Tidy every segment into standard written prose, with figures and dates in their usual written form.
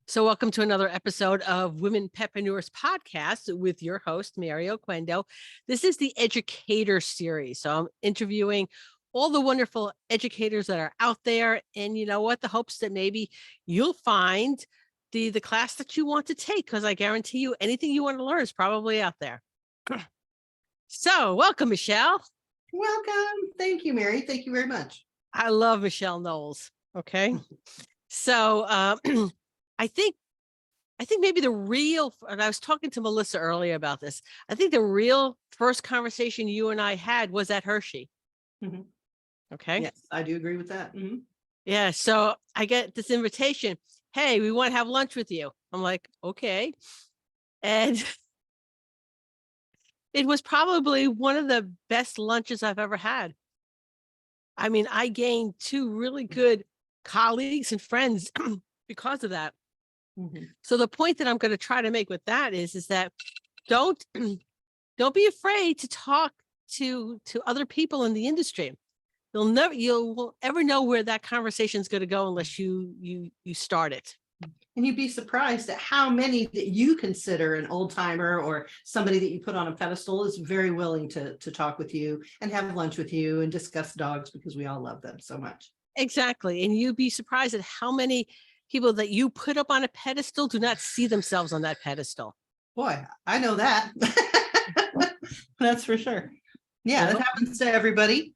So welcome to another episode of Women Petpreneurs podcast with your host, Mary Oquendo. This is the Educator series. So I'm interviewing all the wonderful educators that are out there. And you know what? The hopes that maybe you'll find the class that you want to take, because I guarantee you anything you want to learn is probably out there. So welcome, Michelle. Welcome. Thank you, Mary. Thank you very much. I love Michelle Knowles. Okay. So I think maybe the real, and I was talking to Melissa earlier about this. I think the real first conversation you and I had was at Hershey. Mhm. Okay. Yes, I do agree with that. Yeah. So I get this invitation. Hey, we want to have lunch with you. I'm like, okay. And it was probably one of the best lunches I've ever had. I mean, I gained two really good colleagues and friends because of that. Mhm. So the point that I'm going to try to make with that is that don't be afraid to talk to other people in the industry. You'll ever know where that conversation is going to go unless you start it. And you'd be surprised at how many that you consider an old timer or somebody that you put on a pedestal is very willing to talk with you and have lunch with you and discuss dogs, because we all love them so much. Exactly. And you'd be surprised at how many people that you put up on a pedestal do not see themselves on that pedestal. Boy, I know that. That's for sure. Yeah, Well, it happens to everybody.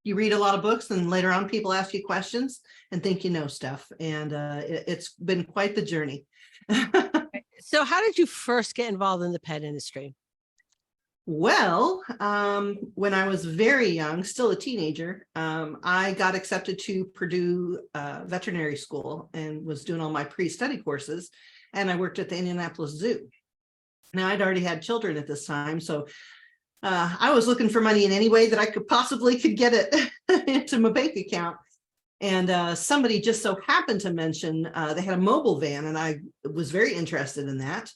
You read a lot of books and later on people ask you questions and think you know stuff. And it's been quite the journey. so how did you first get involved in the pet industry? Well, when I was very young, still a teenager, I got accepted to Purdue veterinary school and was doing all my pre-study courses. And I worked at the Indianapolis Zoo. Now, I'd already had children at this time, so I was looking for money in any way that I could get it into my bank account. And somebody just so happened to mention they had a mobile van, and I was very interested in that.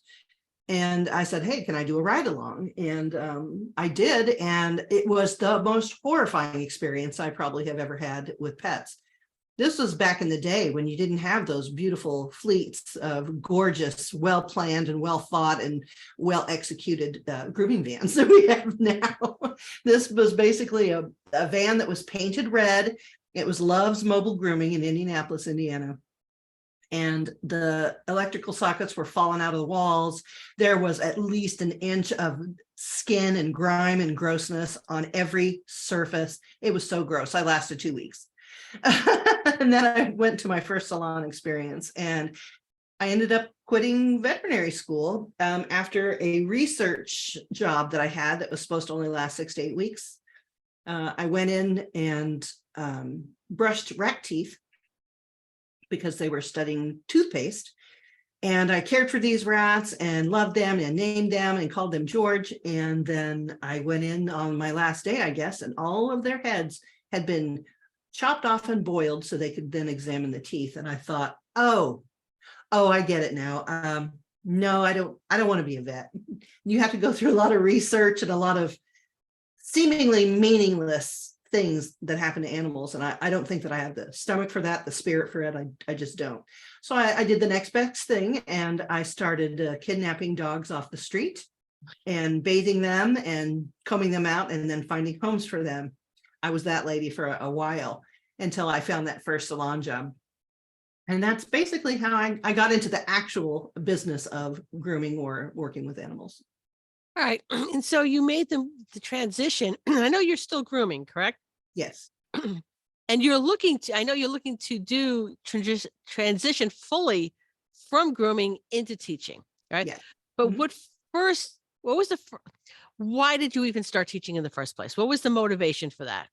And I said, hey, can I do a ride along? And I did. And it was the most horrifying experience I probably have ever had with pets. This was back in the day when you didn't have those beautiful fleets of gorgeous, well-planned and well-thought and well-executed grooming vans that we have now. This was basically a van that was painted red. It was Love's Mobile Grooming in Indianapolis, Indiana. And the electrical sockets were falling out of the walls. There was at least an inch of skin and grime and grossness on every surface. It was so gross. I lasted 2 weeks. And then I went to my first salon experience, and I ended up quitting veterinary school after a research job that I had that was supposed to only last 6 to 8 weeks. I went in and brushed rat teeth because they were studying toothpaste. And I cared for these rats and loved them and named them and called them George. And then I went in on my last day, I guess, and all of their heads had been chopped off and boiled so they could then examine the teeth. And I thought, oh, I get it now. No, I don't want to be a vet. You have to go through a lot of research and a lot of seemingly meaningless things that happen to animals. And I don't think that I have the stomach for that, the spirit for it. I just don't. So I did the next best thing, and I started kidnapping dogs off the street and bathing them and combing them out and then finding homes for them. I was that lady for a while until I found that first salon job. And that's basically how I got into the actual business of grooming or working with animals. All right. And so you made the transition. I know you're still grooming, correct? Yes. And I know you're looking to do transition fully from grooming into teaching, right? Yeah. But Mhm. Why did you even start teaching in the first place? What was the motivation for that?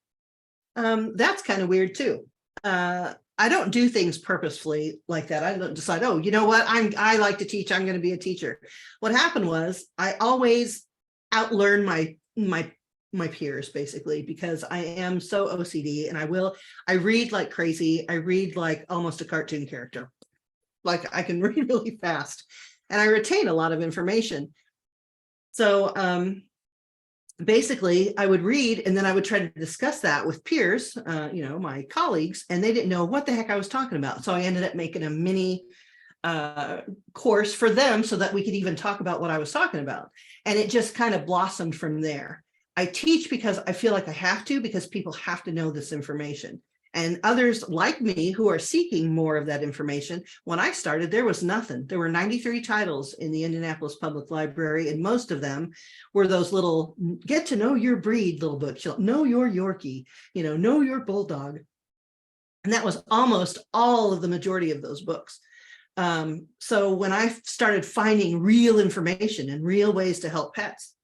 That's kind of weird too. I don't do things purposefully like that. I don't decide, oh, you know what? I like to teach. I'm going to be a teacher. What happened was I always outlearn my peers, basically, because I am so OCD, and I read like crazy. I read like almost a cartoon character. Like I can read really fast, and I retain a lot of information. So basically I would read and then I would try to discuss that with peers, my colleagues, and they didn't know what the heck I was talking about. So I ended up making a mini course for them so that we could even talk about what I was talking about. And it just kind of blossomed from there. I teach because I feel like I have to, because people have to know this information. And others like me who are seeking more of that information. When I started, there was nothing. There were 93 titles in the Indianapolis Public Library, and most of them were those little get to know your breed little books. You'll know your Yorkie, know your Bulldog. And that was almost all of the majority of those books. So when I started finding real information and real ways to help pets,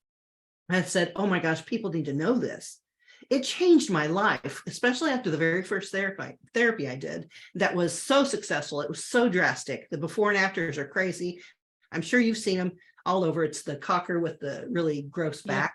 I said, oh my gosh, people need to know this. It changed my life, especially after the very first therapy I did that was so successful. It was so drastic. The before and afters are crazy. I'm sure you've seen them all over. It's the cocker with the really gross back.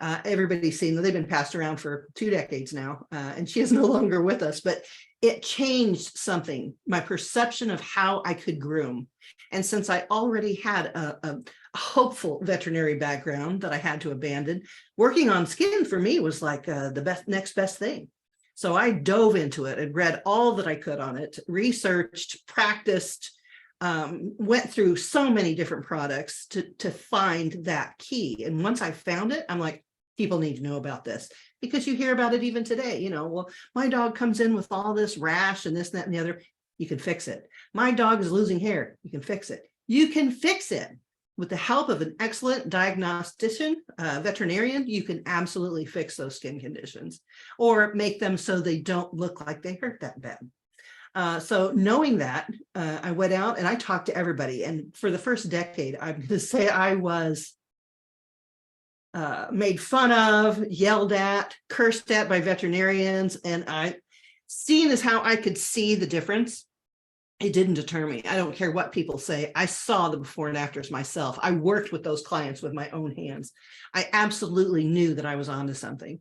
Everybody's seen them. They've been passed around for 2 decades now, and she is no longer with us, but it changed something, my perception of how I could groom. And since I already had a hopeful veterinary background that I had to abandon, working on skin for me was like the next best thing. So I dove into it and read all that I could on it, researched, practiced, went through so many different products to find that key. And once I found it, I'm like, people need to know about this, because you hear about it even today. Well, my dog comes in with all this rash and this, that, and the other. You can fix it. My dog is losing hair. You can fix it. You can fix it with the help of an excellent diagnostician, veterinarian. You can absolutely fix those skin conditions or make them so they don't look like they hurt that bad. So knowing that, I went out and I talked to everybody. And for the first decade, I'm going to say I was made fun of, yelled at, cursed at by veterinarians. And seeing as how I could see the difference, it didn't deter me. I don't care what people say. I saw the before and afters myself. I worked with those clients with my own hands. I absolutely knew that I was onto something.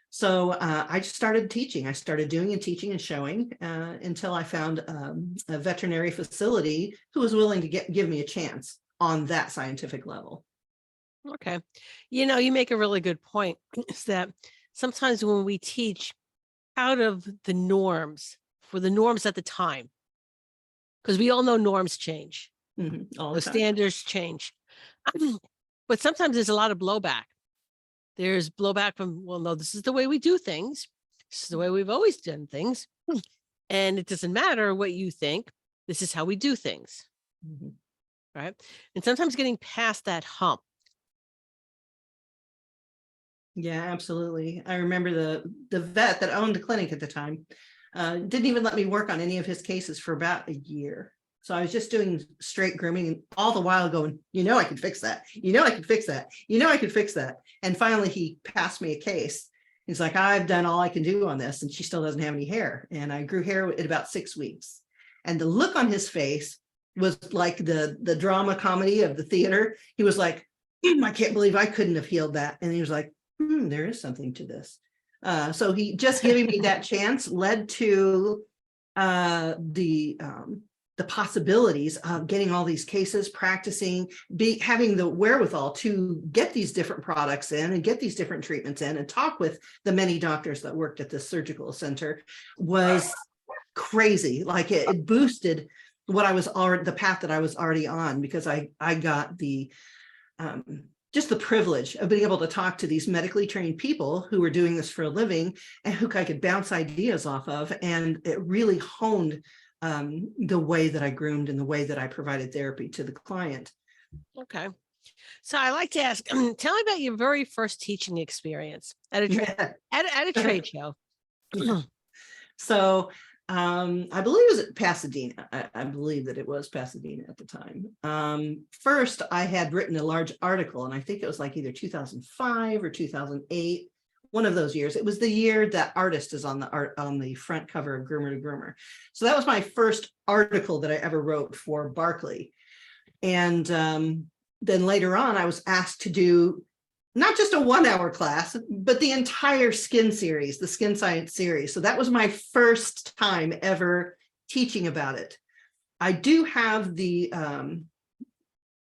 So I just started teaching. I started doing and teaching and showing until I found a veterinary facility who was willing to give me a chance on that scientific level. Okay. You make a really good point, is that sometimes when we teach out of the norms, for the norms at the time, because we all know norms change, All the the time. standards change, but sometimes there's a lot of blowback. There's blowback from, well, no, this is the way we do things. This is the way we've always done things. And it doesn't matter what you think. This is how we do things. Right. And sometimes getting past that hump. Yeah, absolutely. I remember the vet that owned the clinic at the time didn't even let me work on any of his cases for about a year. So I was just doing straight grooming, and all the while going, I can fix that. I can fix that. I can fix that. And finally he passed me a case. He's like, I've done all I can do on this, and she still doesn't have any hair. And I grew hair in about 6 weeks. And the look on his face was like the drama comedy of the theater. He was like, I can't believe I couldn't have healed that. And he was like, there is something to this. So he just giving me that chance led to the possibilities of getting all these cases, practicing, having the wherewithal to get these different products in and get these different treatments in and talk with the many doctors that worked at this surgical center was crazy. Like it boosted what I was already, the path that I was already on, because I got the just the privilege of being able to talk to these medically trained people who were doing this for a living and who I could bounce ideas off of. And it really honed the way that I groomed and the way that I provided therapy to the client. Okay. So I like to ask, tell me about your very first teaching experience at a trade show. So I believe it was at Pasadena. I believe that it was Pasadena at the time. First, I had written a large article, and I think it was like either 2005 or 2008, one of those years. It was the year that Artist is on the front cover of Groomer to Groomer. So that was my first article that I ever wrote for Barkley. And then later on, I was asked to do not just a 1-hour class, but the entire skin series, the skin science series. So that was my first time ever teaching about it. I do have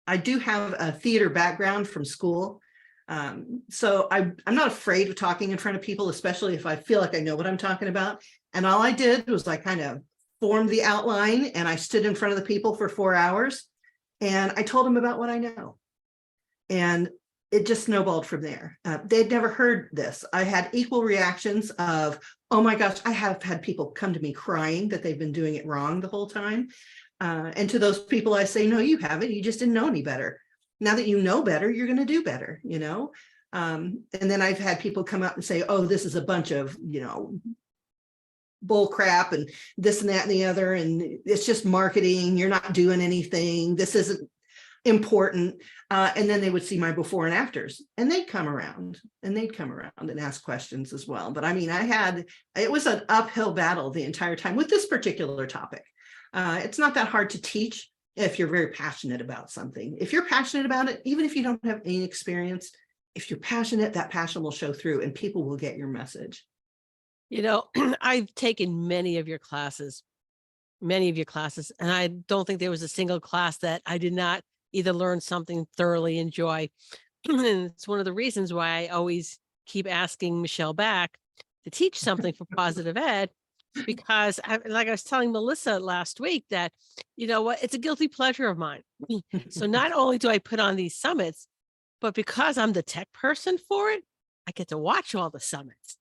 a theater background from school. So I'm not afraid of talking in front of people, especially if I feel like I know what I'm talking about. And all I did was I kind of formed the outline and I stood in front of the people for 4 hours and I told them about what I know. And it just snowballed from there. They'd never heard this. I had equal reactions of, oh my gosh, I have had people come to me crying that they've been doing it wrong the whole time. And to those people, I say, no, you haven't. You just didn't know any better. Now that you know better, you're going to do better, you know? And then I've had people come up and say, oh, this is a bunch of, you know, bull crap and this and that and the other. And it's just marketing. You're not doing anything. This isn't important. And then they would see my before and afters and they'd come around and ask questions as well. But I mean, it was an uphill battle the entire time with this particular topic. It's not that hard to teach if you're very passionate about something. If you're passionate about it, even if you don't have any experience, if you're passionate, that passion will show through and people will get your message. You know, I've taken many of your classes, and I don't think there was a single class that I did not either learn something thoroughly enjoy. And it's one of the reasons why I always keep asking Michelle back to teach something for positive ed, because like I was telling Melissa last week that, you know what, it's a guilty pleasure of mine. So not only do I put on these summits, but because I'm the tech person for it, I get to watch all the summits.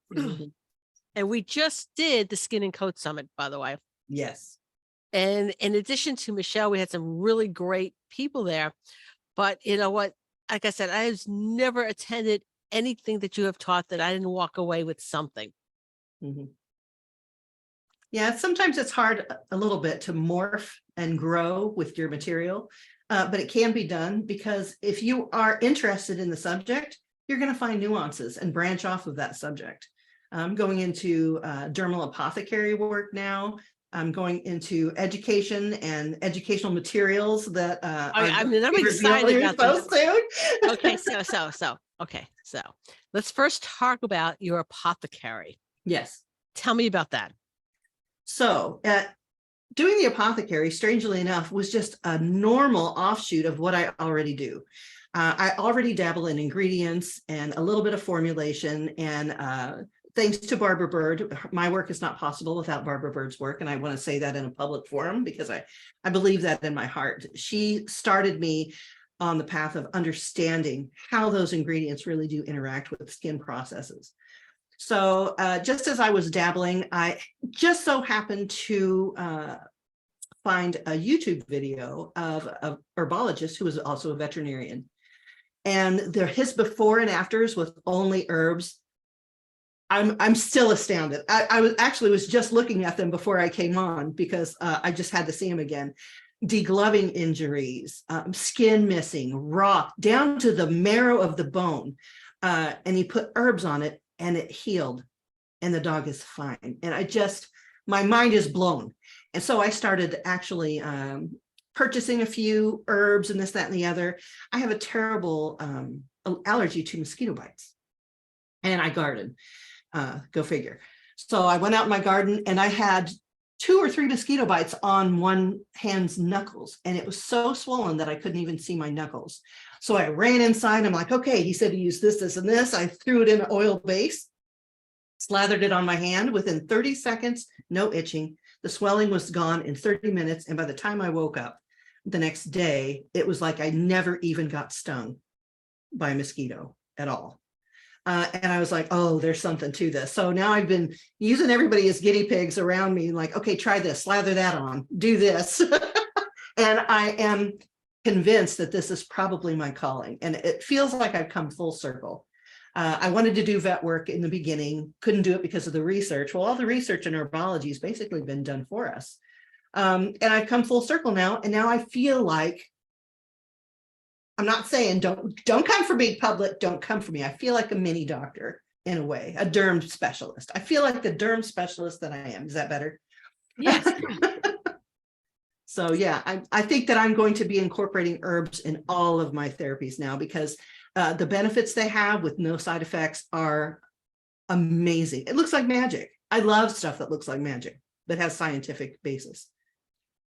And we just did the Skin and Coat Summit, by the way. Yes. And in addition to Michelle, we had some really great people there. But you know what? Like I said, I have never attended anything that you have taught that I didn't walk away with something. Mm-hmm. Yeah, sometimes it's hard a little bit to morph and grow with your material, but it can be done because if you are interested in the subject, you're going to find nuances and branch off of that subject. I'm going into dermal apothecary work now. I'm going into education and educational materials that I mean, I'm excited about this. Soon. Okay, so let's first talk about your apothecary. Yes. Tell me about that. So doing the apothecary, strangely enough, was just a normal offshoot of what I already do. I already dabble in ingredients and a little bit of formulation, and thanks to Barbara Bird, my work is not possible without Barbara Bird's work. And I want to say that in a public forum because I believe that in my heart. She started me on the path of understanding how those ingredients really do interact with skin processes. So just as I was dabbling, I just so happened to find a YouTube video of a herbologist who was also a veterinarian. And his before and afters with only herbs. I'm still astounded. I was just looking at them before I came on because I just had to see them again. Degloving injuries, skin missing, raw, down to the marrow of the bone. And he put herbs on it and it healed and the dog is fine. And my mind is blown. And so I started actually purchasing a few herbs and this, that, and the other. I have a terrible allergy to mosquito bites and I garden. Go figure. So I went out in my garden and I had 2 or 3 mosquito bites on one hand's knuckles. And it was so swollen that I couldn't even see my knuckles. So I ran inside. I'm like, okay, he said to use this, this, and this. I threw it in an oil base, slathered it on my hand. Within 30 seconds, no itching. The swelling was gone in 30 minutes. And by the time I woke up the next day, it was like I never even got stung by a mosquito at all. And I was like, oh, there's something to this. So now I've been using everybody as guinea pigs around me, like, okay, try this, slather that on, do this. And I am convinced that this is probably my calling. And it feels like I've come full circle. I wanted to do vet work in the beginning, couldn't do it because of the research. Well, all the research in herbology has basically been done for us. And I've come full circle now. And now I feel like, I'm not saying don't come for me, public, don't come for me. I feel like a mini doctor in a way, a derm specialist. I feel like the derm specialist that I am. Is that better? Yes. So yeah, I think that I'm going to be incorporating herbs in all of my therapies now because the benefits they have with no side effects are amazing. It looks like magic. I love stuff that looks like magic, that has scientific basis.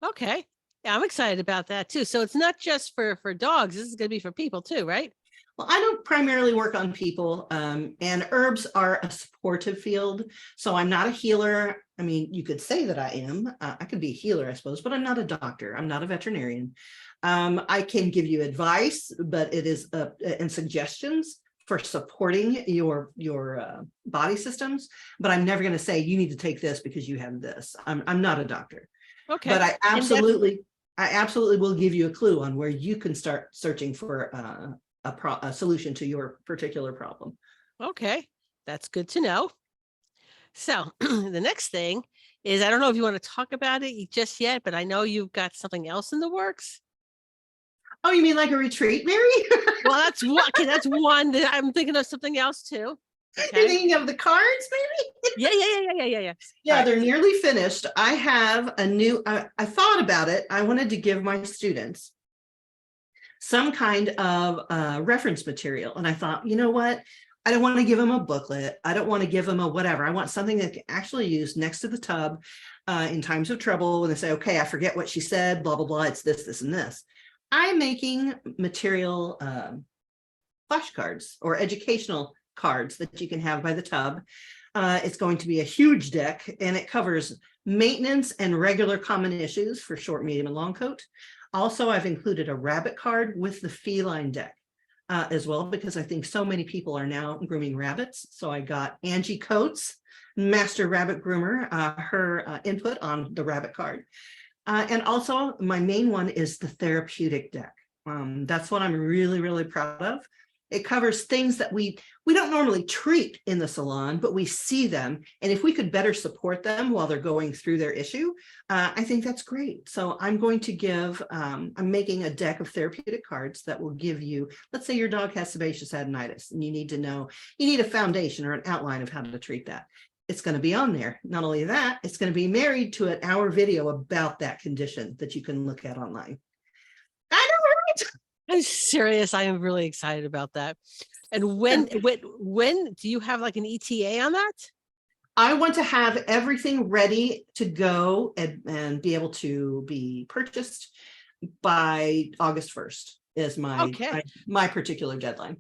Okay. Yeah, I'm excited about that too. So it's not just for dogs. This is going to be for people too, right? Well, I don't primarily work on people, and herbs are a supportive field. So I'm not a healer. I mean, you could say that I am. I could be a healer, I suppose, but I'm not a doctor. I'm not a veterinarian. I can give you advice, but it is and suggestions for supporting your body systems. But I'm never going to say you need to take this because you have this. I'm not a doctor, Okay. but I And that's absolutely will give you a clue on where you can start searching for a solution to your particular problem. okay. That's good to know. So the next thing is, I don't know if you want to talk about it just yet, but I know you've got something else in the works. Oh, you mean like a retreat, Mary? Well, that's one. Okay, that's one. I'm thinking of something else too. You're Okay. thinking of the cards, maybe? Yeah. All Yeah, right. they're nearly finished. I have a new, I thought about it. I wanted to give my students some kind of reference material. And I thought, you know what? I don't want to give them a booklet. I don't want to give them a whatever. I want something that can actually use next to the tub in times of trouble when they say, okay, I forget what she said, blah, blah, blah. It's this, this, and this. I'm making material flashcards or educational cards that you can have by the tub. It's going to be a huge deck, and it covers maintenance and regular common issues for short, medium, and long coat. Also, I've included a rabbit card with the feline deck as well, because I think so many people are now grooming rabbits. So I got Angie Coates, master rabbit groomer, her input on the rabbit card. And also my main one is the therapeutic deck. That's what I'm really, really proud of. It covers things that we don't normally treat in the salon, but we see them. And if we could better support them while they're going through their issue, I think that's great. So I'm going to give, I'm making a deck of therapeutic cards that will give you, let's say your dog has sebaceous adenitis and you need to know, you need a foundation or an outline of how to treat that. It's going to be on there. Not only that, it's going to be married to an hour video about that condition that you can look at online. I know, right? I'm serious. I am really excited about that. And when do you have like an ETA on that? I want to have everything ready to go and be able to be purchased by August 1st is Okay. my particular deadline.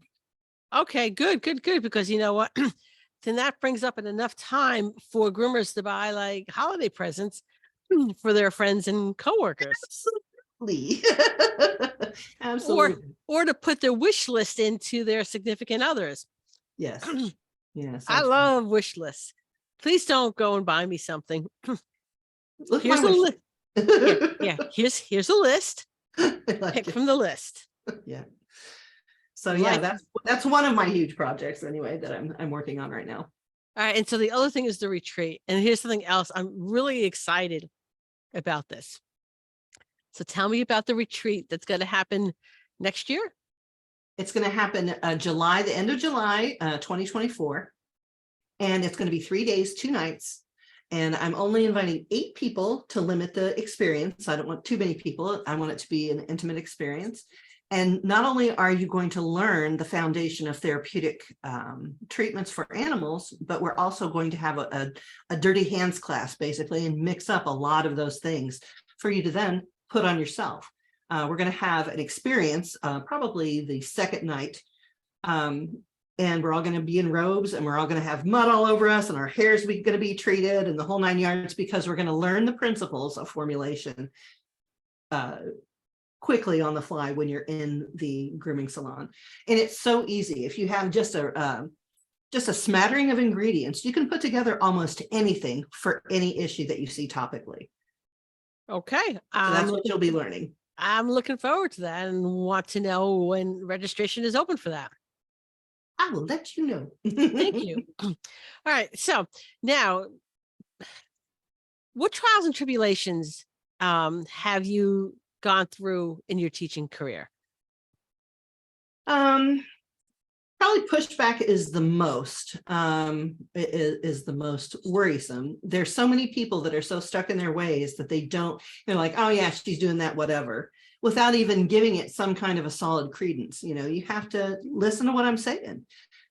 Okay, good. Because you know what? Then that brings up enough time for groomers to buy like holiday presents for their friends and coworkers. Absolutely. or Absolutely. or to put their wish list into their significant others. Yes. Yes. I Absolutely. love wish lists. Please don't go and buy me something. Look Here's my a wish. list. Yeah. Here's a list. I like Pick it. from the list. Yeah. So yeah, Like, that's one of my huge projects anyway that I'm working on right now. all right. And so the other thing is the retreat. And here's something else. I'm really excited about this. So tell me about the retreat that's going to happen next year. It's going to happen July, the end of July, 2024. And it's going to be 3 days, 2 nights. And I'm only inviting 8 people to limit the experience. I don't want too many people. I want it to be an intimate experience. And not only are you going to learn the foundation of therapeutic treatments for animals, but we're also going to have a dirty hands class, basically, and mix up a lot of those things for you to then put on yourself. We're going to have an experience, probably the second night, and we're all going to be in robes, and we're all going to have mud all over us, and our hair is going to be treated, and the whole 9 yards, because we're going to learn the principles of formulation quickly on the fly when you're in the grooming salon. And it's so easy. If you have just a smattering of ingredients, you can put together almost anything for any issue that you see topically. Okay. So that's what you'll be learning. I'm looking forward to that and want to know when registration is open for that. I will let you know. Thank you. All right. So now, what trials and tribulations have you gone through in your teaching career? Probably pushback is the most is the most worrisome. There's so many people that are so stuck in their ways that they're like, oh yeah, she's doing that, whatever, without even giving it some kind of a solid credence. You know, you have to listen to what I'm saying.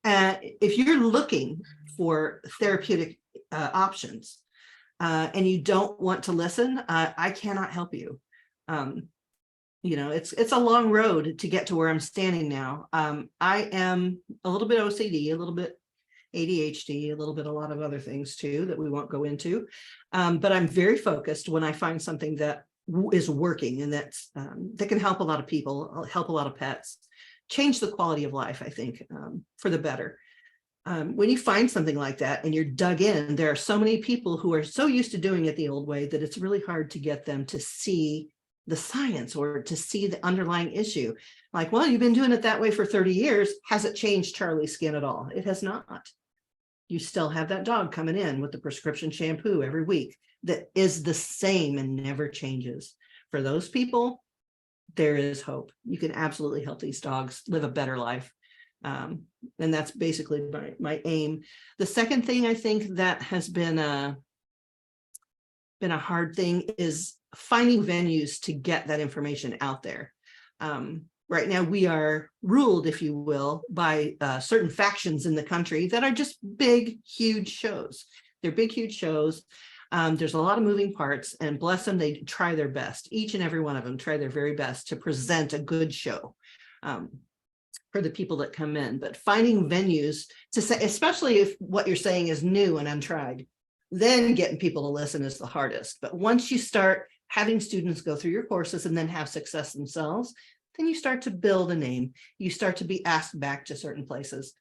If you're looking for therapeutic options and you don't want to listen, I cannot help you. it's a long road to get to where I'm standing now. I am a little bit OCD, a little bit ADHD, a lot of other things too that we won't go into. But I'm very focused when I find something that is working and that can help a lot of people, help a lot of pets, change the quality of life, I think, for the better. When you find something like that and you're dug in, there are so many people who are so used to doing it the old way that it's really hard to get them to see the science or to see the underlying issue. Like, well, you've been doing it that way for 30 years. Has it changed Charlie's skin at all? It has not. You still have that dog coming in with the prescription shampoo every week that is the same and never changes. For those people, there is hope. You can absolutely help these dogs live a better life. And that's basically my aim. The second thing I think that has been a hard thing is finding venues to get that information out there. Right now, we are ruled, if you will, by certain factions in the country that are just big, huge shows. They're big, huge shows. There's a lot of moving parts, and bless them, they try their best. Each and every one of them try their very best to present a good show for the people that come in. But finding venues to say, especially if what you're saying is new and untried, then getting people to listen is the hardest. But once you start having students go through your courses and then have success themselves, then you start to build a name. You start to be asked back to certain places.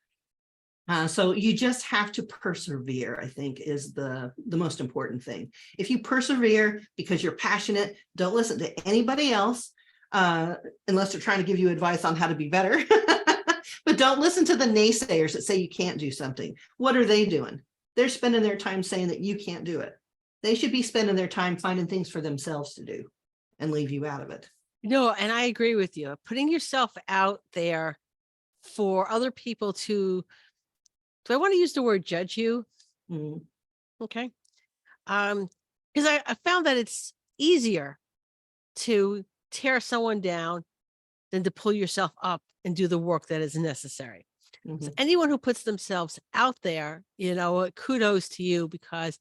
So you just have to persevere, I think, is the most important thing. If you persevere because you're passionate, don't listen to anybody else unless they're trying to give you advice on how to be better. But don't listen to the naysayers that say you can't do something. What are they doing? They're spending their time saying that you can't do it. They should be spending their time finding things for themselves to do and leave you out of it. No, and I agree with you. Putting yourself out there for other people to, do I want to use the word judge you? Mm. Okay. Because I found that it's easier to tear someone down than to pull yourself up and do the work that is necessary. So anyone who puts themselves out there, kudos to you, because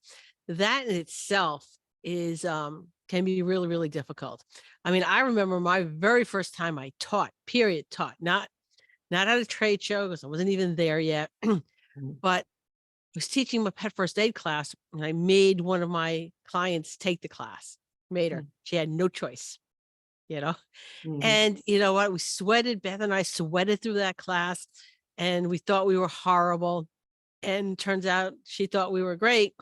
that in itself is can be really, really difficult. I mean, I remember my very first time I taught, not at a trade show because I wasn't even there yet, but I was teaching my pet first aid class, and I made one of my clients take the class. Made her. She had no choice, And you know what? We sweated. Beth and I sweated through that class, and we thought we were horrible. And turns out she thought we were great.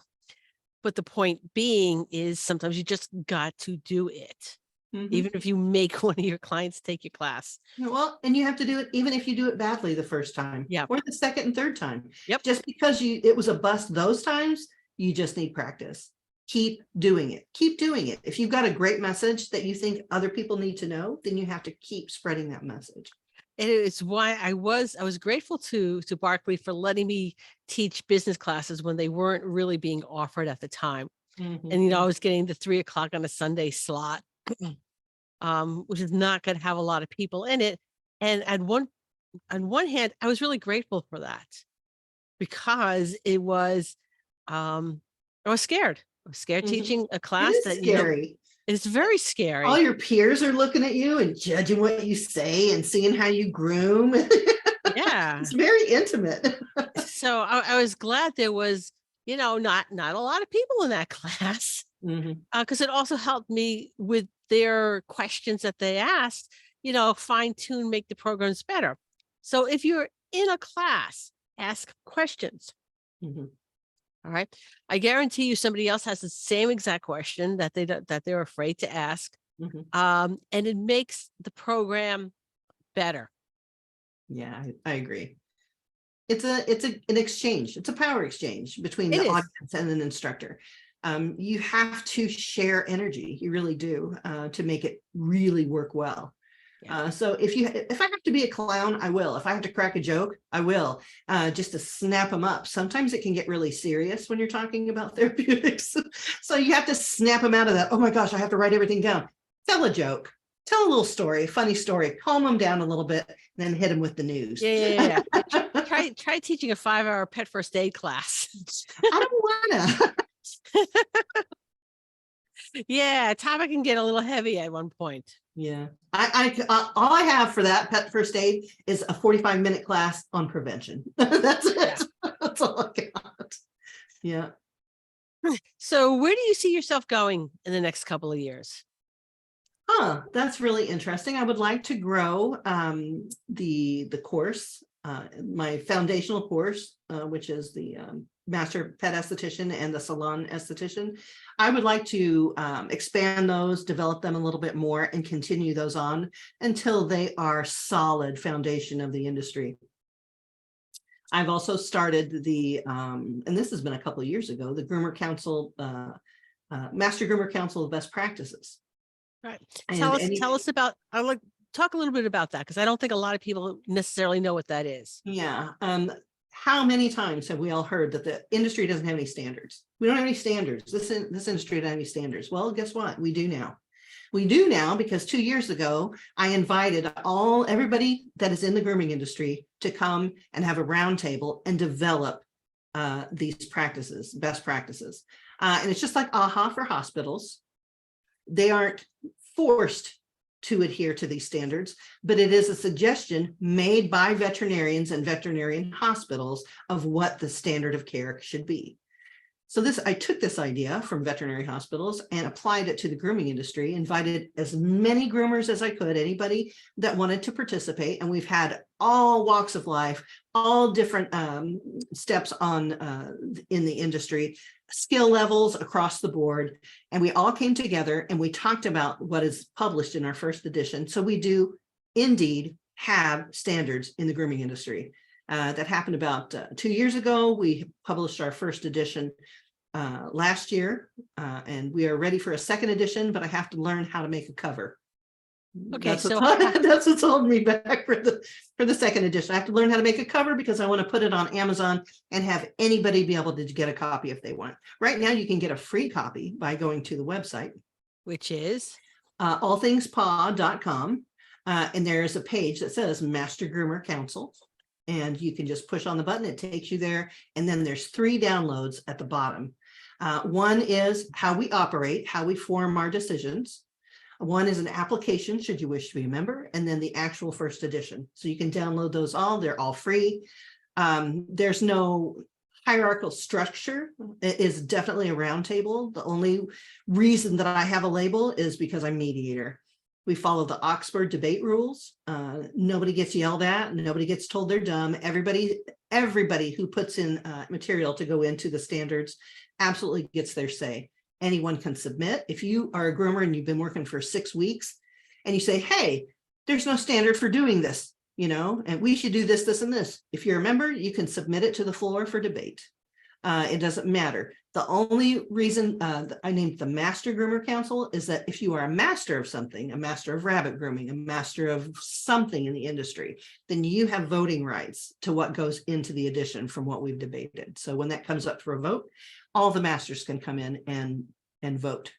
But the point being is sometimes you just got to do it. Even if you make one of your clients take your class. Well, and you have to do it even if you do it badly the first time, or the second and third time. Yep. Just because it was a bust those times, you just need practice. Keep doing it. Keep doing it. If you've got a great message that you think other people need to know, then you have to keep spreading that message. And it's why I was grateful to Barkley for letting me teach business classes when they weren't really being offered at the time. And I was getting the 3 o'clock on a Sunday slot, which is not going to have a lot of people in it. And on one hand, I was really grateful for that, because it was I was scared. I was scared teaching a class that scary. It's very scary. All your peers are looking at you and judging what you say and seeing how you groom. Yeah. It's very intimate. So I was glad there was, not a lot of people in that class, because it also helped me with their questions that they asked, fine tune, make the programs better. So if you're in a class, ask questions. All right. I guarantee you somebody else has the same exact question that they're afraid to ask. And it makes the program better. Yeah, I agree. It's an exchange. It's a power exchange between the audience and an instructor. You have to share energy. You really do, to make it really work well. Yeah. So if I have to be a clown, I will. If I have to crack a joke, I will, just to snap them up. Sometimes it can get really serious when you're talking about therapeutics. So you have to snap them out of that. Oh my gosh, I have to write everything down. Tell a joke. Tell a little story, a funny story, calm them down a little bit, and then hit them with the news. Yeah. Try teaching a 5-hour pet first aid class. I don't wanna. Yeah, topic can get a little heavy at one point. Yeah. All I have for that pet first aid is a 45-minute class on prevention. That's Yeah. it. That's all I got. Yeah. So where do you see yourself going in the next couple of years? That's really interesting. I would like to grow the course, my foundational course, which is the Master Pet Esthetician and the Salon Esthetician. I would like to expand those, develop them a little bit more, and continue those on until they are solid foundation of the industry. I've also started the, and this has been a couple of years ago, the Groomer Council, Master Groomer Council of Best Practices. Right. And Tell us about, I like talk a little bit about that because I don't think a lot of people necessarily know what that is. yeah, how many times have we all heard that the industry doesn't have any standards? We don't have any standards. This industry doesn't have any standards. Well, guess what? We do now. We do now because 2 years ago, I invited everybody that is in the grooming industry to come and have a roundtable and develop these practices, best practices. And it's just like AHA for hospitals. They aren't forced to adhere to these standards, but it is a suggestion made by veterinarians and veterinarian hospitals of what the standard of care should be. So I took this idea from veterinary hospitals and applied it to the grooming industry, invited as many groomers as I could, anybody that wanted to participate. And we've had all walks of life, all different steps on in the industry, skill levels across the board. And we all came together and we talked about what is published in our first edition. So we do indeed have standards in the grooming industry. That happened about 2 years ago. We published our first edition last year, and we are ready for a second edition, but I have to learn how to make a cover. Okay, That's what's holding me back for the second edition. I have to learn how to make a cover because I want to put it on Amazon and have anybody be able to get a copy if they want. Right now, you can get a free copy by going to the website, which is allthingspaw.com, and there is a page that says Master Groomer Council. And you can just push on the button, it takes you there. And then there's 3 downloads at the bottom. One is how we operate, how we form our decisions. One is an application, should you wish to be a member, and then the actual first edition. So you can download those all, they're all free. There's no hierarchical structure. It is definitely a roundtable. The only reason that I have a label is because I'm mediator. We follow the Oxford debate rules. Nobody gets yelled at. Nobody gets told they're dumb. Everybody who puts in material to go into the standards absolutely gets their say. Anyone can submit. If you are a groomer and you've been working for 6 weeks and you say, hey, there's no standard for doing this, and we should do this, this, and this. If you're a member, you can submit it to the floor for debate. It doesn't matter. The only reason I named the Master Groomer Council is that if you are a master of something, a master of rabbit grooming, a master of something in the industry, then you have voting rights to what goes into the edition from what we've debated. So when that comes up for a vote, all the masters can come in and vote.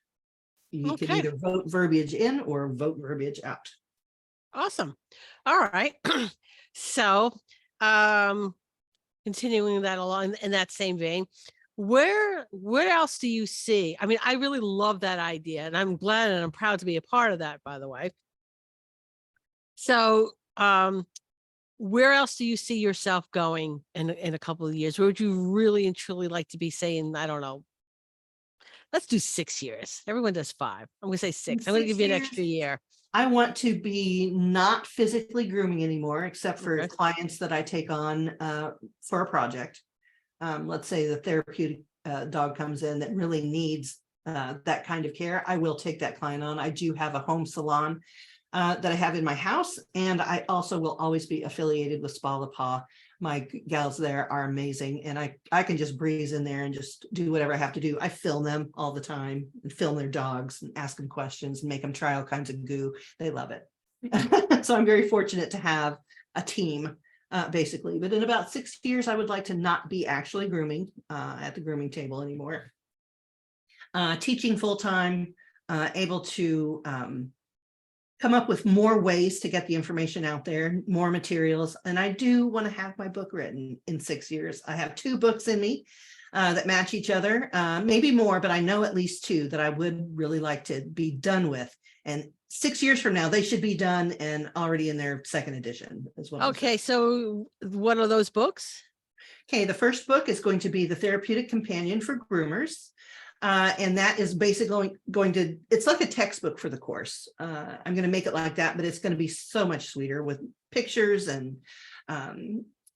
You can either vote verbiage in or vote verbiage out. Awesome. All right. So, continuing that along in that same vein, where else do you see? I mean, I really love that idea, and I'm glad and I'm proud to be a part of that, by the way. So, where else do you see yourself going in a couple of years? Where would you really and truly like to be saying, I don't know, let's do 6 years. Everyone does 5. I'm going to say 6. I'm going to give you an extra year. I want to be not physically grooming anymore, except for clients that I take on for a project. Let's say the therapeutic dog comes in that really needs that kind of care. I will take that client on. I do have a home salon that I have in my house, and I also will always be affiliated with Spa La Paw. My gals there are amazing, and I can just breeze in there and just do whatever I have to do. I film them all the time and film their dogs and ask them questions and make them try all kinds of goo. They love it. So I'm very fortunate to have a team, basically. But in about 6 years, I would like to not be actually grooming at the grooming table anymore. Teaching full-time, able to come up with more ways to get the information out there, more materials. And I do want to have my book written in 6 years. I have 2 books in me. that match each other, maybe more, but I know at least 2 that I would really like to be done with. And 6 years from now, they should be done and already in their 2nd edition is what I'm saying. Okay, so what are those books? Okay, the first book is going to be The Therapeutic Companion for Groomers. And that is basically going to, it's like a textbook for the course. I'm going to make it like that, but it's going to be so much sweeter with pictures and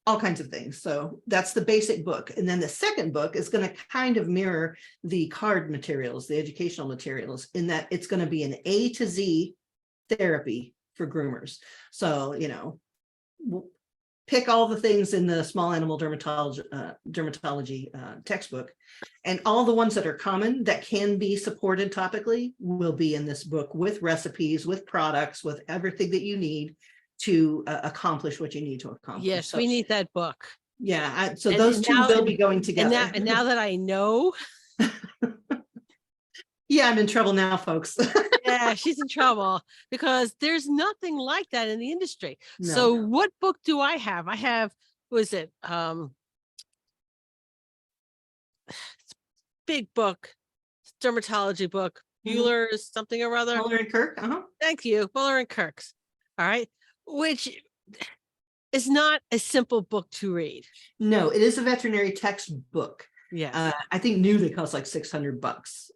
all kinds of things. So that's the basic book. And then the second book is going to kind of mirror the card materials, the educational materials, in that it's going to be an A to Z therapy for groomers. So, you know, pick all the things in the small animal dermatology textbook, and all the ones that are common that can be supported topically will be in this book, with recipes, with products, with everything that you need to accomplish what you need to accomplish. Yes, So, we need that book. yeah, so And those 2 now- will be going together. And now that I know, yeah, I'm in trouble now, folks. yeah, she's in trouble because there's nothing like that in the industry. No. So what book do I have? I have, was it big book, dermatology book, Mueller's something or other. Mueller and Kirk. Thank you, Mueller and Kirk's. All right, which is not a simple book to read. No, it is a veterinary textbook. Yes. I think new they cost like $600,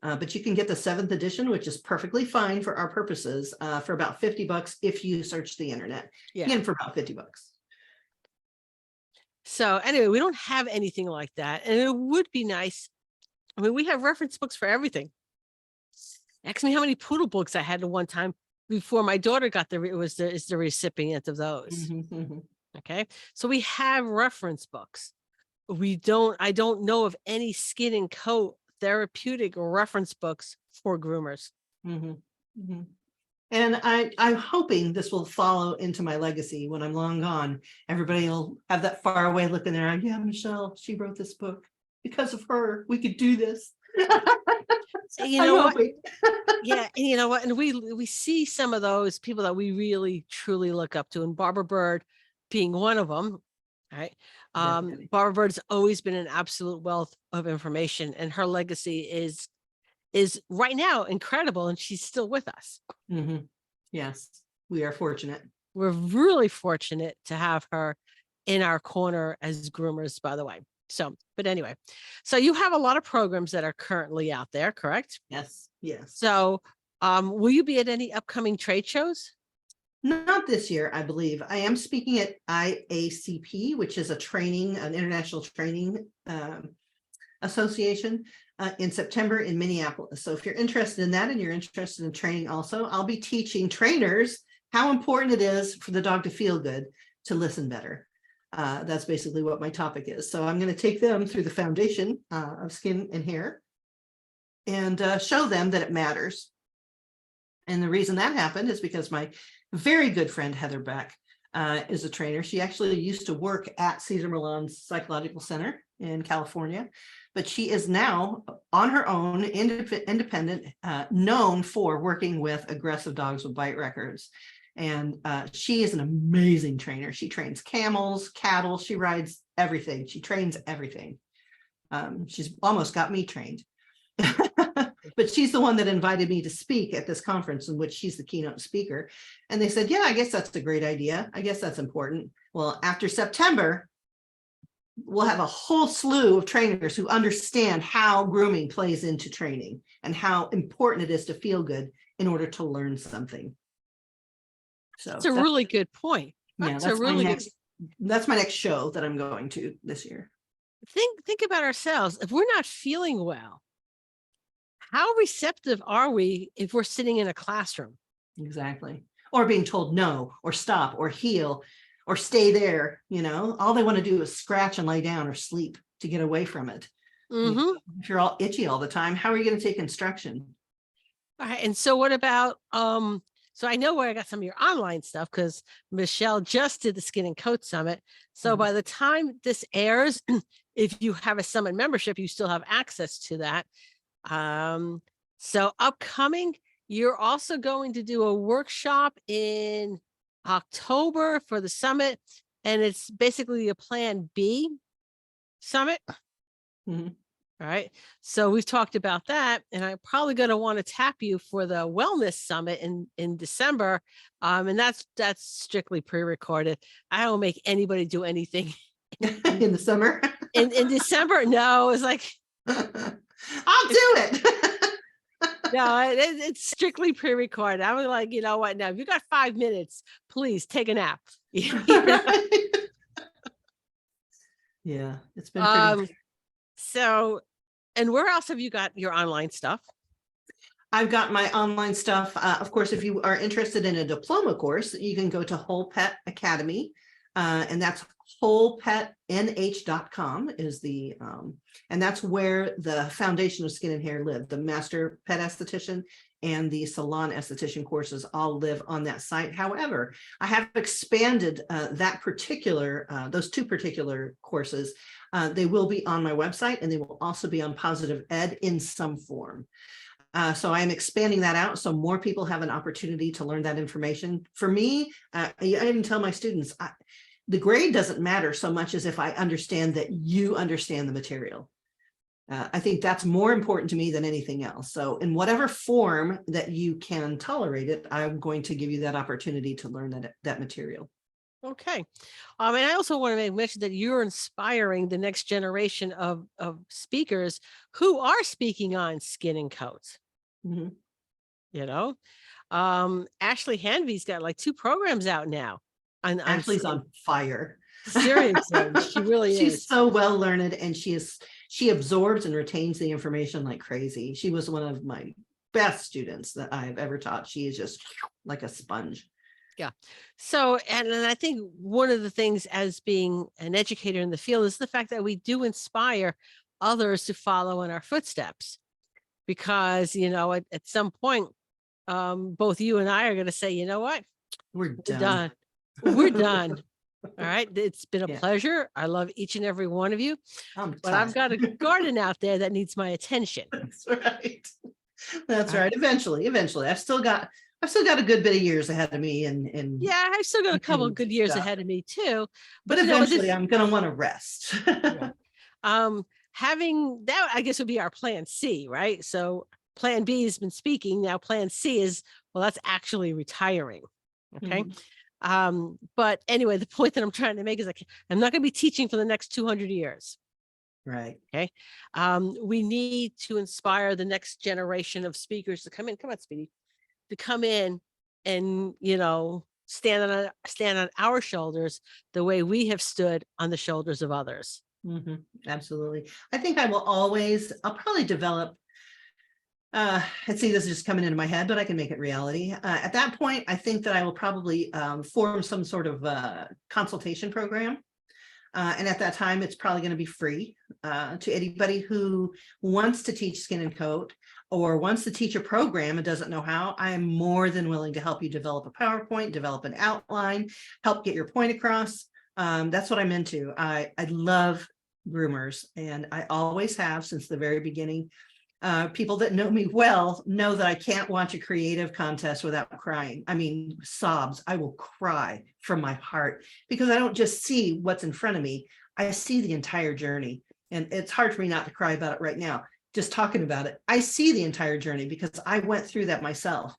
but you can get the 7th edition, which is perfectly fine for our purposes, for about $50 if you search the internet. Yeah. Again, for about $50. So anyway, we don't have anything like that, and it would be nice. I mean, we have reference books for everything. Ask me how many poodle books I had at one time before my daughter got is the recipient of those. Okay, so we have reference books. I don't know of any skin and coat therapeutic reference books for groomers. And I'm hoping this will follow into my legacy when I'm long gone. Everybody will have that far away look in there. Yeah, Michelle, she wrote this book. Because of her, we could do this. You know what? Yeah, and you know what? And we see some of those people that we really truly look up to, and Barbara Bird being one of them. Right. Barbara Bird's always been an absolute wealth of information, and her legacy is right now incredible, and she's still with us. Yes, we are fortunate. We're really fortunate to have her in our corner as groomers, by the way. So, but anyway, so you have a lot of programs that are currently out there, correct? Yes, yes. So, will you be at any upcoming trade shows? Not this year, I believe. I am speaking at IACP, which is an international training association, in September in Minneapolis. So if you're interested in that and you're interested in training also, I'll be teaching trainers how important it is for the dog to feel good, to listen better. That's basically what my topic is. So I'm going to take them through the foundation of skin and hair and show them that it matters. And the reason that happened is because my very good friend Heather Beck is a trainer. She actually used to work at Cesar Millan's Psychological Center in California, but she is now on her own, independent, known for working with aggressive dogs with bite records. And she is an amazing trainer. She trains camels, cattle, she rides everything. She trains everything. She's almost got me trained. But she's the one that invited me to speak at this conference in which she's the keynote speaker. And they said, yeah, I guess that's a great idea. I guess that's important. Well, after September, we'll have a whole slew of trainers who understand how grooming plays into training and how important it is to feel good in order to learn something. So that's a really good point. That's my next show that I'm going to this year. Think about ourselves. If we're not feeling well, how receptive are we if we're sitting in a classroom? Exactly. Or being told no, or stop, or heal, or stay there. You know, all they want to do is scratch and lay down or sleep to get away from it. If you're all itchy all the time, how are you going to take instruction? All right. And so what about, so I know where I got some of your online stuff because Michelle just did the Skin and Coat Summit. So by the time this airs, if you have a summit membership, you still have access to that. So upcoming, you're also going to do a workshop in October for the summit, and it's basically a Plan B summit. All right. So we've talked about that, and I'm probably going to want to tap you for the wellness summit in December. And that's strictly pre-recorded. I don't make anybody do anything in in the summer. in December. No, it's like I'll do it. no, it's strictly pre-recorded. I was like, you know what? Now, if you got 5 minutes, please take a nap. You know? Yeah, it's been pretty. Um. So, and where else have you got your online stuff? I've got my online stuff. Of course, if you are interested in a diploma course, you can go to Whole Pet Academy, and that's wholepetnh.com is the, and that's where the foundation of skin and hair live. The master pet esthetician and the salon esthetician courses all live on that site. However, I have expanded that particular, those two particular courses. They will be on my website, and they will also be on Positive Ed in some form. So I'm expanding that out so more people have an opportunity to learn that information. For me, I even tell my students, the grade doesn't matter so much as if I understand that you understand the material. I think that's more important to me than anything else. So in whatever form that you can tolerate it, I'm going to give you that opportunity to learn that material. Okay. And I also want to make mention that you're inspiring the next generation of speakers who are speaking on skin and coats. Mhm. You know, Ashley Hanvey's got like 2 programs out now on Ashley's skin. on fire. Seriously, she really She's is. so well learned, and she absorbs and retains the information like crazy. She was one of my best students that I've ever taught. She is just like a sponge. Yeah. So, and I think one of the things as being an educator in the field is the fact that we do inspire others to follow in our footsteps. Because, at some point, both you and I are going to say, you know what? We're We're done. done. We're done. All right. It's been a Yeah. pleasure. I love each and every one of you, I'm but I've got a tired. garden out there that needs my attention. That's right. That's All right. right. Eventually. I've still got a good bit of years ahead of me, and Yeah, I've still got a couple of and good years stuff. ahead of me too. But But eventually I'm gonna want to rest. yeah. Having that, I guess, would be our plan C, right? So plan B has been speaking. Now plan C is, well, that's actually retiring. Okay. Mhm. But anyway, the point that I'm trying to make is like, I'm not going to be teaching for the next 200 years. Right. Okay. We need to inspire the next generation of speakers to come in. Come on, Speedy, to come in and, stand on our shoulders the way we have stood on the shoulders of others. Absolutely. I think I'll probably develop, and see, this is just coming into my head, but I can make it reality. At that point, I think that I will probably form some sort of consultation program. And at that time, it's probably going to be free to anybody who wants to teach skin and coat or wants to teach a program and doesn't know how. I am more than willing to help you develop a PowerPoint, develop an outline, help get your point across. That's what I'm into. I love groomers, and I always have since the very beginning. People that know me well know that I can't watch a creative contest without crying. I mean, sobs. I will cry from my heart because I don't just see what's in front of me. I see the entire journey. And it's hard for me not to cry about it right now. Just talking about it, I see the entire journey because I went through that myself.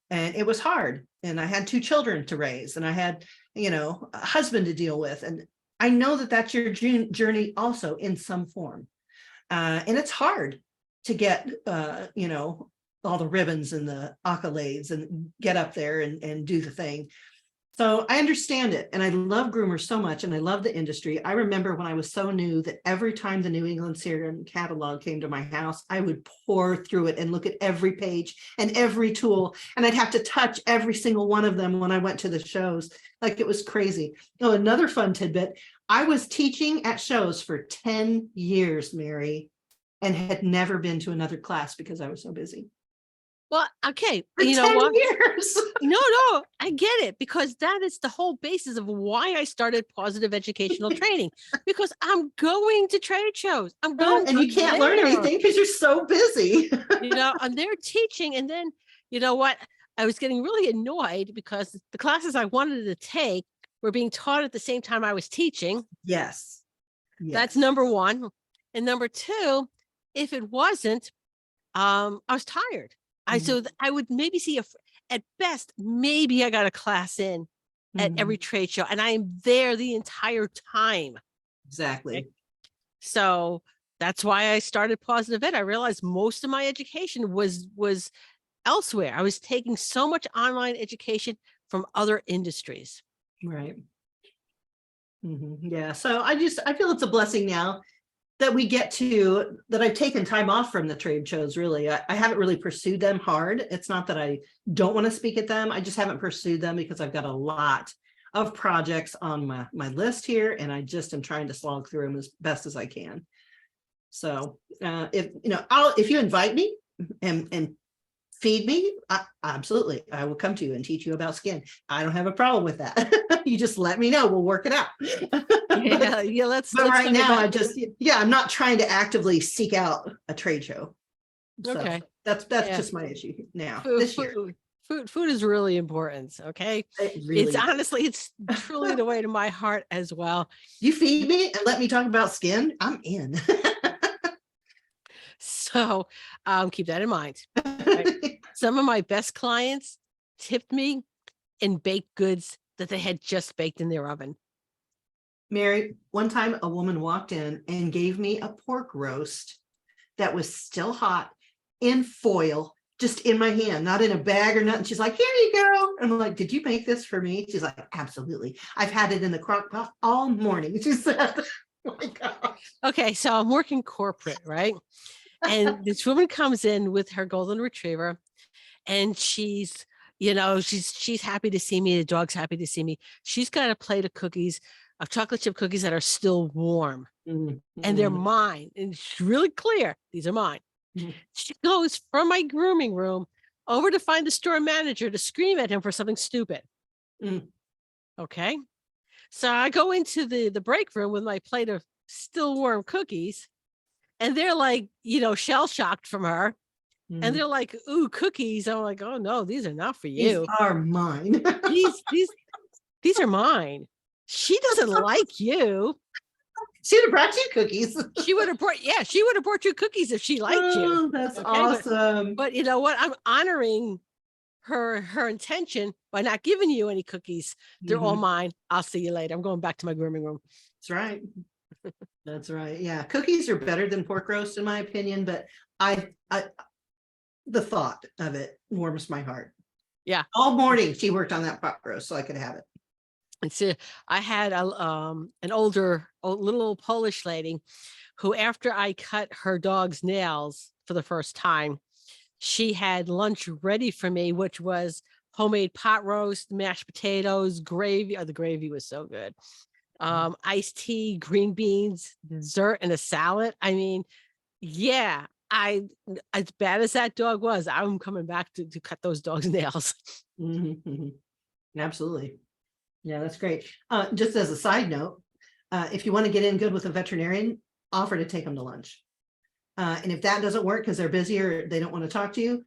And it was hard. And I had 2 children to raise, and I had, a husband to deal with. And I know that that's your journey also in some form. And it's hard to get, all the ribbons and the accolades and get up there and do the thing. So I understand it. And I love groomers so much. And I love the industry. I remember when I was so new that every time the New England Serum catalog came to my house, I would pour through it and look at every page and every tool. And I'd have to touch every single one of them when I went to the shows. Like, it was crazy. Oh, another fun tidbit. I was teaching at shows for 10 years, Mary, and had never been to another class because I was so busy. Well, okay. For You know 10 what? years. No, I get it, because that is the whole basis of why I started positive educational training, because I'm going to trade shows. I'm going And you can't learn anything because you're so busy. and they're teaching. And then, you know what? I was getting really annoyed because the classes I wanted to take were being taught at the same time I was teaching. Yes. That's number one. And number two, if it wasn't, I was tired. Mhm, I would maybe see at best, maybe I got a class in at mhm, every trade show, and I am there the entire time. Okay. exactly. So that's why I started Positive Ed. I realized most of my education was elsewhere. I was taking so much online education from other industries. Right. Yeah. So I feel it's a blessing now that that I've taken time off from the trade shows. Really, I haven't really pursued them hard. It's not that I don't want to speak at them. I just haven't pursued them because I've got a lot of projects on my list here, and I just am trying to slog through them as best as I can. So if if you invite me and feed me, absolutely, I will come to you and teach you about skin. I don't have a problem with that. You just let me know, we'll work it out. Yeah, yeah. But Let's right talk now, about. I'm not trying to actively seek out a trade show. So Okay. that's Yeah. just my issue now Food, this year. food, food is really important. Okay. It It's really is. honestly, it's truly the way to my heart as well. You feed me and let me talk about skin, I'm in. So keep that in mind. Right. Some of my best clients tipped me in baked goods that they had just baked in their oven. Mary, one time a woman walked in and gave me a pork roast that was still hot in foil, just in my hand, not in a bag or nothing. She's like, here you go. And I'm like, did you make this for me? She's like, absolutely. I've had it in the crock pot all morning. She said, oh my gosh. Okay, so I'm working corporate, right? And this woman comes in with her golden retriever, and she's happy to see me. The dog's happy to see me. She's got a plate of cookies, of chocolate chip cookies that are still warm, and they're Mhm, mine. And she's really clear, these are mine. mhm, She goes from my grooming room over to find the store manager to scream at him for something stupid. mhm. Okay. So I go into the break room with my plate of still warm cookies, and they're like, shell shocked from her. And Mhm. they're like, ooh, cookies. I'm like, oh no, these are not for These you. are mine. These, these, these are mine. She doesn't like you. She would have brought you cookies. She would have brought you cookies if she liked you. Oh, that's Okay. awesome. But you know what? I'm honoring her intention by not giving you any cookies. They're all Mhm. mine. I'll see you later. I'm going back to my grooming room. That's right. That's right. Yeah, cookies are better than pork roast in my opinion, but I the thought of it warms my heart. Yeah. All morning she worked on that pot roast so I could have it. And so I had an little old Polish lady who, after I cut her dog's nails for the first time, she had lunch ready for me, which was homemade pot roast, mashed potatoes, gravy. Oh, the gravy was so good. Iced tea, green beans, dessert, and a salad. I mean, yeah, as bad as that dog was, I'm coming back to cut those dog's nails. Mhm, mhm. Absolutely. Yeah, that's great. Just as a side note, if you want to get in good with a veterinarian, offer to take them to lunch. And if that doesn't work because they're busy or they don't want to talk to you,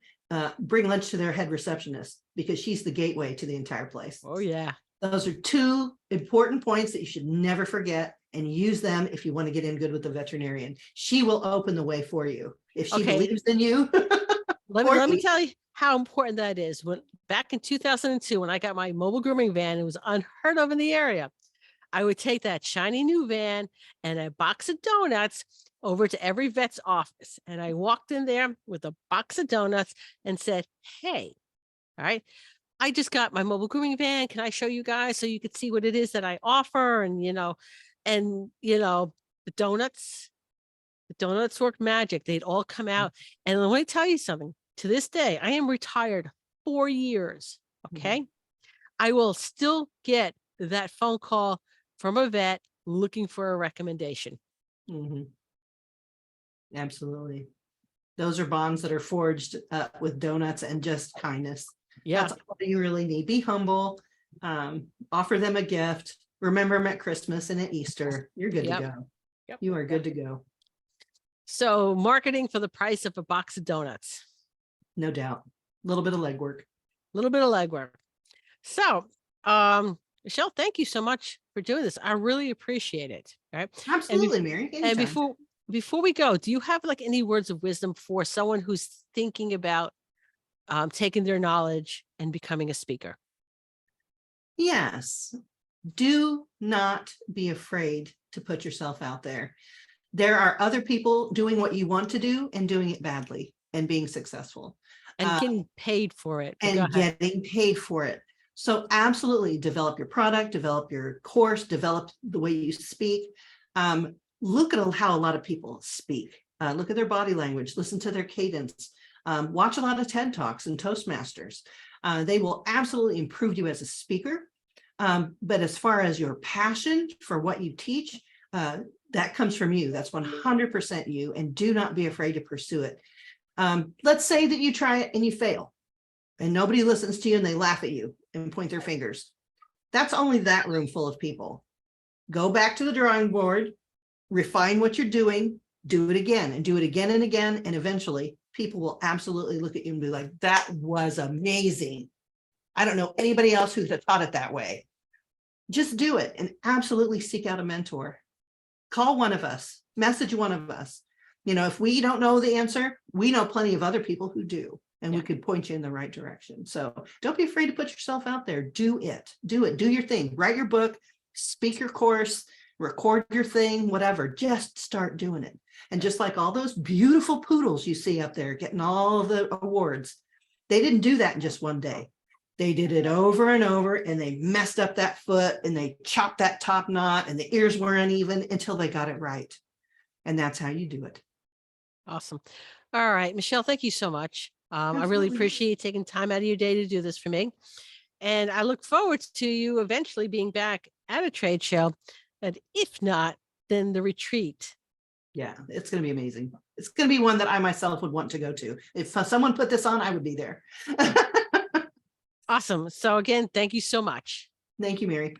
bring lunch to their head receptionist because she's the gateway to the entire place. Oh yeah. Those are two important points that you should never forget and use them if you want to get in good with the veterinarian. She will open the way for you if she Okay. believes in you. Or Let me he. tell you how important that is. When back in 2002, when I got my mobile grooming van, it was unheard of in the area. I would take that shiny new van and a box of donuts over to every vet's office. And I walked in there with a box of donuts and said, hey, all right, I just got my mobile grooming van. Can I show you guys so you could see what it is that I offer? And the donuts work magic. They'd all come out. And let me tell you something. To this day, I am retired 4 years. Okay. I will still get that phone call from a vet looking for a recommendation. Mhm. Absolutely. Those are bonds that are forged with donuts and just kindness. Yeah. That's all you really need. Be humble. Offer them a gift. Remember them at Christmas and at Easter. You're good to Yep. go. Yep. You are Yep. good to go. So marketing for the price of a box of donuts, No doubt. A little bit of legwork. a little bit of legwork. So, Michelle, thank you so much for doing this. I really appreciate it. All right. And, Absolutely, Mary. and Anytime. before we go, do you have like any words of wisdom for someone who's thinking about taking their knowledge and becoming a speaker? Yes. Do not be afraid to put yourself out there. There are other people doing what you want to do and doing it badly and being successful And getting paid for it. But go and ahead. getting paid for it. So absolutely develop your product, develop your course, develop the way you speak. Look at how a lot of people speak. Look at their body language, listen to their cadence, watch a lot of TED Talks and Toastmasters. They will absolutely improve you as a speaker. But as far as your passion for what you teach, that comes from you. That's 100% you, and do not be afraid to pursue it. Let's say that you try it and you fail and nobody listens to you and they laugh at you and point their fingers. That's only that room full of people. Go back to the drawing board, refine what you're doing, do it again and do it again and again. And eventually people will absolutely look at you and be like, that was amazing. I don't know anybody else who's taught it that way. Just do it and absolutely seek out a mentor. Call one of us, message one of us. You know, if we don't know the answer, we know plenty of other people who do, and we could point you in the right direction. So don't be afraid to put yourself out there. Do it, do your thing, write your book, speak your course, record your thing, whatever, just start doing it. And just like all those beautiful poodles you see up there getting all of the awards, they didn't do that in just one day. They did it over and over, and they messed up that foot and they chopped that top knot and the ears were uneven until they got it right. And that's how you do it. Awesome. All right, Michelle, thank you so much. I really Absolutely. appreciate taking time out of your day to do this for me. And I look forward to you eventually being back at a trade show. And if not, then the retreat. Yeah, it's going to be amazing. It's going to be one that I myself would want to go to. If someone put this on, I would be there. Awesome. So again, thank you so much. Thank you, Mary.